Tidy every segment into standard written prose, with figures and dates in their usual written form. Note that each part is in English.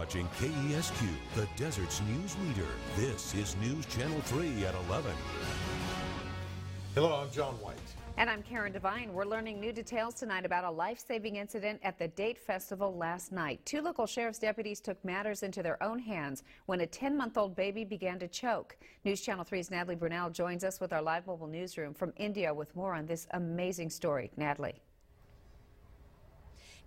watching KESQ, the desert's news leader. This is News Channel 3 at 11. Hello, I'm John White. And I'm Karen Devine. We're learning new details tonight about a life-saving incident at the Date Festival last night. Two local sheriff's deputies took matters into their own hands when a 10-month-old baby began to choke. News Channel 3's Natalie Brunel joins us with our live mobile newsroom from India with more on this amazing story. Natalie.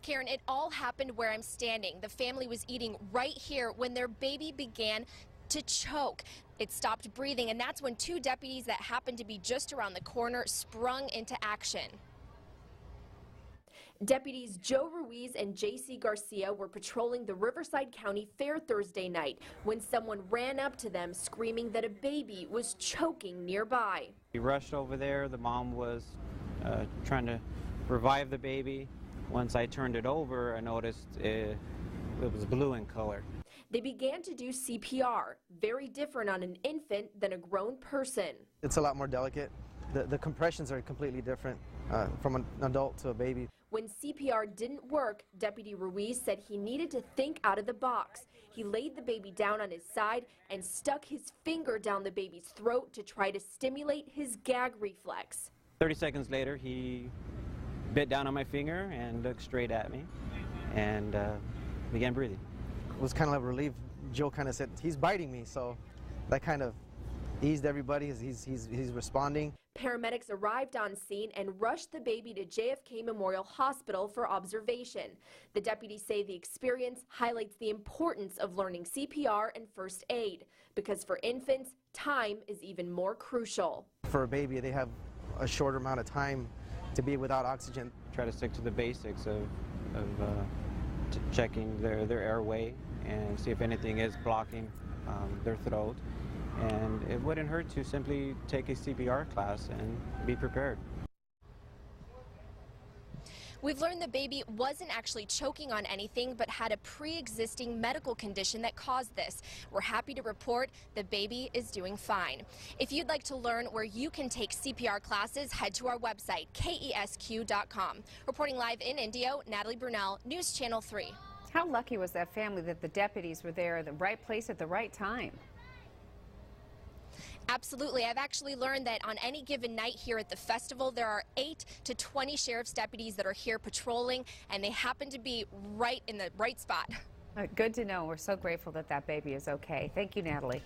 Karen, it all happened where I'm standing. The family was eating right here when their baby began to choke. It stopped breathing, and that's when two deputies that happened to be just around the corner sprung into action. Deputies Joe Ruiz and J.C. Garcia were patrolling the Riverside County Fair Thursday night when someone ran up to them screaming that a baby was choking nearby. We rushed over there. The mom was trying to revive the baby. Once I turned it over, I noticed it was blue in color. They began to do CPR, very different on an infant than a grown person. It's a lot more delicate. The compressions are completely different from an adult to a baby. When CPR didn't work, Deputy Ruiz said he needed to think out of the box. He laid the baby down on his side and stuck his finger down the baby's throat to try to stimulate his gag reflex. 30 seconds later, he bit down on my finger and looked straight at me and began breathing. It was kind of a relief. Joe kind of said, he's biting me, so that kind of eased everybody as he's responding. Paramedics arrived on scene and rushed the baby to JFK Memorial Hospital for observation. The deputies say the experience highlights the importance of learning CPR and first aid, because for infants, time is even more crucial. For a baby, they have a shorter amount of time to be without oxygen. Try to stick to the basics of checking their airway and see if anything is blocking their throat. And it wouldn't hurt to simply take a CPR class and be prepared. We've learned the baby wasn't actually choking on anything, but had a pre-existing medical condition that caused this. We're happy to report the baby is doing fine. If you'd like to learn where you can take CPR classes, head to our website, KESQ.com. Reporting live in India, Natalie Brunel, News Channel 3. How lucky was that family that the deputies were there at the right place at the right time? Absolutely. I've actually learned that on any given night here at the festival, there are 8 to 20 sheriff's deputies that are here patrolling, and they happen to be right in the right spot. Good to know. We're so grateful that that baby is okay. Thank you, Natalie.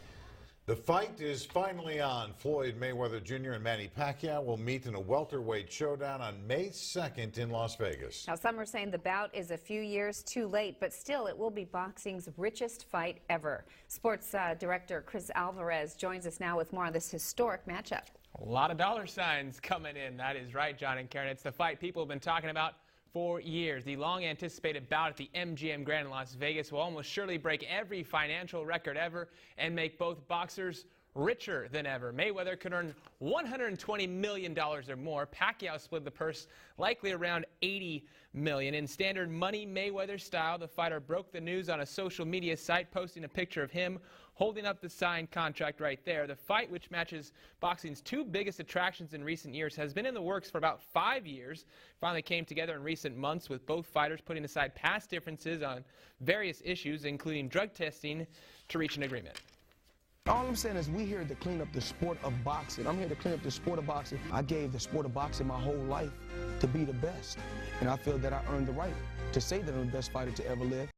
The fight is finally on. Floyd Mayweather Jr. and Manny Pacquiao will meet in a welterweight showdown on May 2nd in Las Vegas. Now, some are saying the bout is a few years too late, but still it will be boxing's richest fight ever. Sports director Chris Alvarez joins us now with more on this historic matchup. A lot of dollar signs coming in. That is right, John and Karen. It's the fight people have been talking about for years. The long-anticipated bout at the MGM Grand in Las Vegas will almost surely break every financial record ever and make both boxers richer than ever. Mayweather could earn $120 million or more. Pacquiao split the purse likely around $80 million. In standard money Mayweather style, the fighter broke the news on a social media site, posting a picture of him holding up the signed contract right there. The fight, which matches boxing's two biggest attractions in recent years, has been in the works for about 5 years. Finally came together in recent months, with both fighters putting aside past differences on various issues, including drug testing, to reach an agreement. All I'm saying is we here to clean up the sport of boxing. I'm here to clean up the sport of boxing. I gave the sport of boxing my whole life to be the best, and I feel that I earned the right to say that I'm the best fighter to ever live.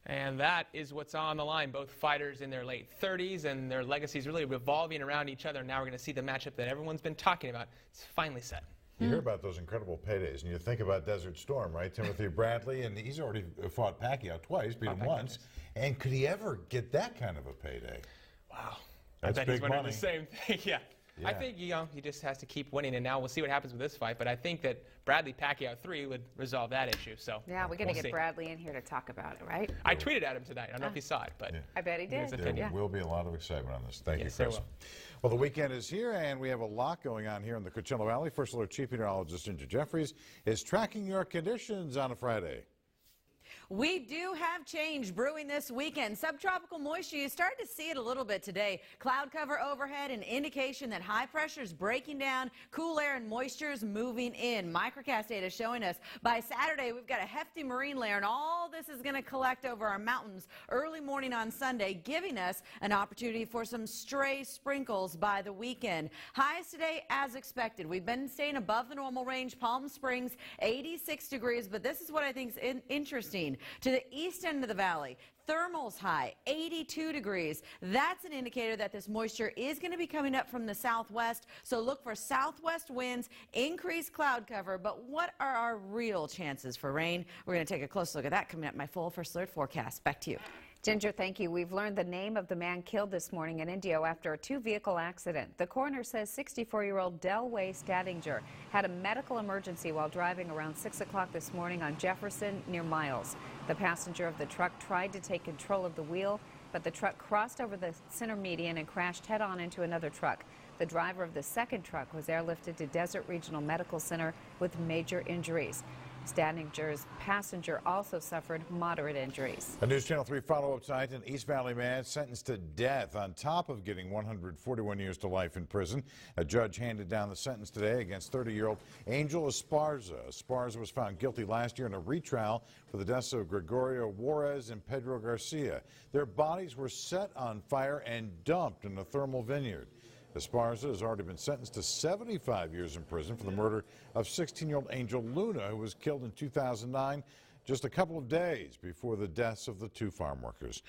And that is what's on the line. Both fighters in their late 30s, and their legacies really revolving around each other. Now we're going to see the matchup that everyone's been talking about. It's finally set. You hear about those incredible paydays, and you think about Desert Storm, right? Timothy Bradley, and he's already fought Pacquiao twice, beat him once. And could he ever get that kind of a payday? Wow. That's I bet big he's wondering money. the same thing. Yeah. I think, he just has to keep winning, and now we'll see what happens with this fight. But I think that Bradley Pacquiao 3 would resolve that issue. So yeah, we're going to get Bradley in here to talk about it, right? I tweeted at him tonight. I don't know if he saw it, but I bet he did. There will be a lot of excitement on this. Thank you, Chris. Well, the weekend is here, and we have a lot going on here in the Coachella Valley. First Alert Chief Meteorologist Ginger Jeffries is tracking your conditions on a Friday. We do have change brewing this weekend. Subtropical moisture, you started to see it a little bit today. Cloud cover overhead, an indication that high pressure is breaking down, cool air and moisture is moving in. Microcast data showing us by Saturday we've got a hefty marine layer, and all this is going to collect over our mountains early morning on Sunday, giving us an opportunity for some stray sprinkles by the weekend. Highs today as expected. We've been staying above the normal range. Palm Springs 86 degrees, but this is what I think is interesting. To the east end of the valley, thermals high, 82 degrees. That's an indicator that this moisture is going to be coming up from the southwest. So look for southwest winds, increased cloud cover. But what are our real chances for rain? We're going to take a close look at that coming up in my full First Alert forecast. Back to you. Ginger, thank you. We've learned the name of the man killed this morning in Indio after a two-vehicle accident. The coroner says 64-year-old Delway Stadinger had a medical emergency while driving around 6 o'clock this morning on Jefferson near Miles. The passenger of the truck tried to take control of the wheel, but the truck crossed over the center median and crashed head-on into another truck. The driver of the second truck was airlifted to Desert Regional Medical Center with major injuries. Stadinger's passenger also suffered moderate injuries. A News Channel 3 follow-up tonight: an East Valley man sentenced to death on top of getting 141 years to life in prison. A judge handed down the sentence today against 30-year-old Angel Esparza. Esparza was found guilty last year in a retrial for the deaths of Gregorio Juarez and Pedro Garcia. Their bodies were set on fire and dumped in a thermal vineyard. Esparza has already been sentenced to 75 years in prison for the murder of 16-year-old Angel Luna, who was killed in 2009, just a couple of days before the deaths of the two farm workers.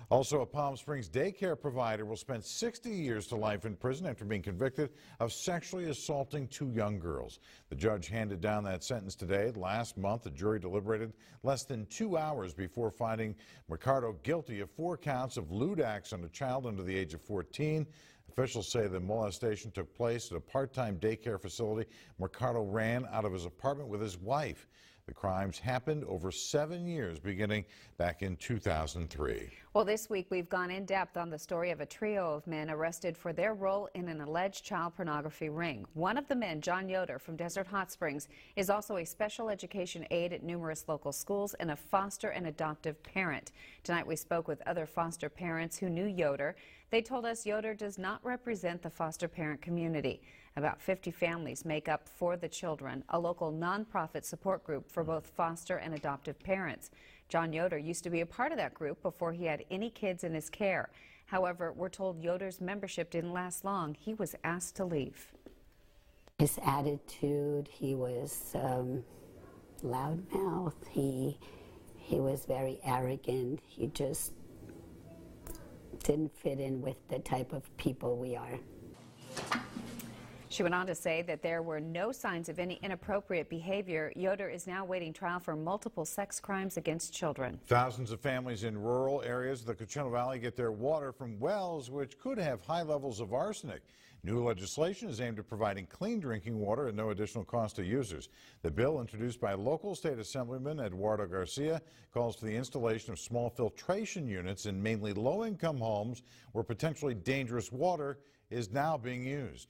Also, a Palm Springs daycare provider will spend 60 years to life in prison after being convicted of sexually assaulting two young girls. The judge handed down that sentence today. Last month, the jury deliberated less than 2 hours before finding Mercado guilty of 4 counts of lewd acts on a child under the age of 14. Officials say the molestation took place at a part-time daycare facility Mercado ran out of his apartment with his wife. The crimes happened over 7 years, beginning back in 2003. Well, this week we've gone in depth on the story of a trio of men arrested for their role in an alleged child pornography ring. One of the men, John Yoder from Desert Hot Springs, is also a special education aide at numerous local schools and a foster and adoptive parent. Tonight we spoke with other foster parents who knew Yoder. They told us Yoder does not represent the foster parent community. About 50 families make up For the Children, a local nonprofit support group for both foster and adoptive parents. John Yoder used to be a part of that group before he had any kids in his care. However, we're told Yoder's membership didn't last long. He was asked to leave. His attitude, he was loudmouth. He was very arrogant. He just didn't fit in with the type of people we are. She went on to say that there were no signs of any inappropriate behavior. Yoder is now waiting trial for multiple sex crimes against children. Thousands of families in rural areas of the Coachella Valley get their water from wells which could have high levels of arsenic. New legislation is aimed at providing clean drinking water at no additional cost to users. The bill, introduced by local state assemblyman Eduardo Garcia, calls for the installation of small filtration units in mainly low-income homes where potentially dangerous water is now being used.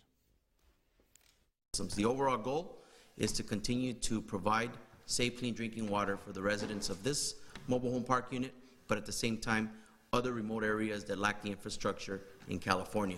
The overall goal is to continue to provide safe, clean drinking water for the residents of this mobile home park unit, but at the same time, other remote areas that lack the infrastructure in California.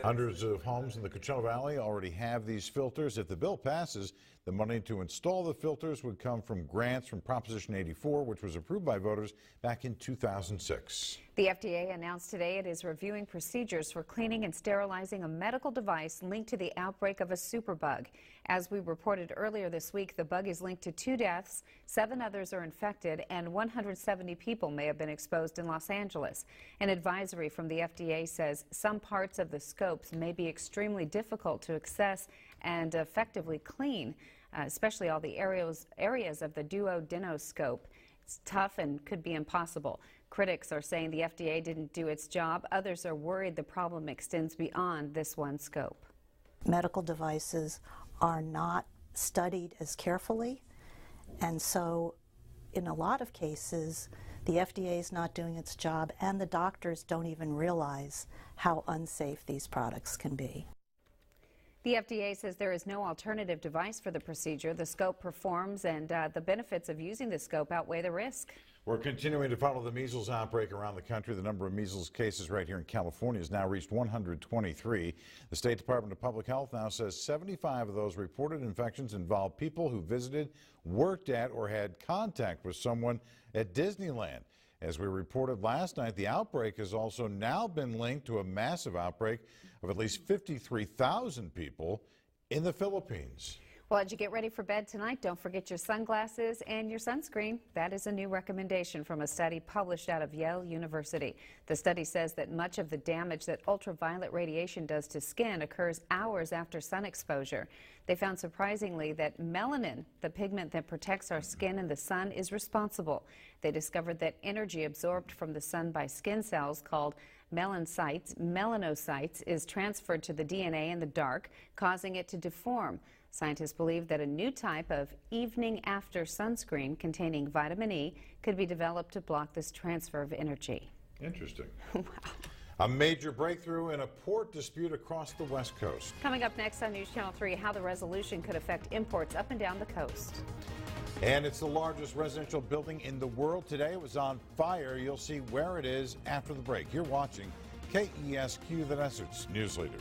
Hundreds of homes in the Coachella Valley already have these filters. If the bill passes, the money to install the filters would come from grants from Proposition 84, which was approved by voters back in 2006. The FDA announced today it is reviewing procedures for cleaning and sterilizing a medical device linked to the outbreak of a superbug. As we reported earlier this week, the bug is linked to 2 deaths, 7 others are infected, and 170 people may have been exposed in Los Angeles. An advisory from the FDA says some parts of the scopes may be extremely difficult to access and effectively clean, especially all the areas of the duodenoscope. It's tough and could be impossible. Critics are saying the FDA didn't do its job. Others are worried the problem extends beyond this one scope. Medical devices are not studied as carefully, and so in a lot of cases the FDA is not doing its job, and the doctors don't even realize how unsafe these products can be. The FDA says there is no alternative device for the procedure. The scope performs, and the benefits of using the scope outweigh the risk. We're continuing to follow the measles outbreak around the country. The number of measles cases right here in California has now reached 123. The State Department of Public Health now says 75 of those reported infections involve people who visited, worked at, or had contact with someone at Disneyland. As we reported last night, the outbreak has also now been linked to a massive outbreak of at least 53,000 people in the Philippines. Well, as you get ready for bed tonight, don't forget your sunglasses and your sunscreen. That is a new recommendation from a study published out of Yale University. The study says that much of the damage that ultraviolet radiation does to skin occurs hours after sun exposure. They found surprisingly that melanin, the pigment that protects our skin in the sun, is responsible. They discovered that energy absorbed from the sun by skin cells called melanocytes is transferred to the DNA in the dark, causing it to deform. Scientists believe that a new type of evening after sunscreen containing vitamin E could be developed to block this transfer of energy. Interesting. Wow. A major breakthrough in a port dispute across the West Coast. Coming up next on News Channel 3, how the resolution could affect imports up and down the coast. And it's the largest residential building in the world today. It was on fire. You'll see where it is after the break. You're watching KESQ, the Desert's news leader.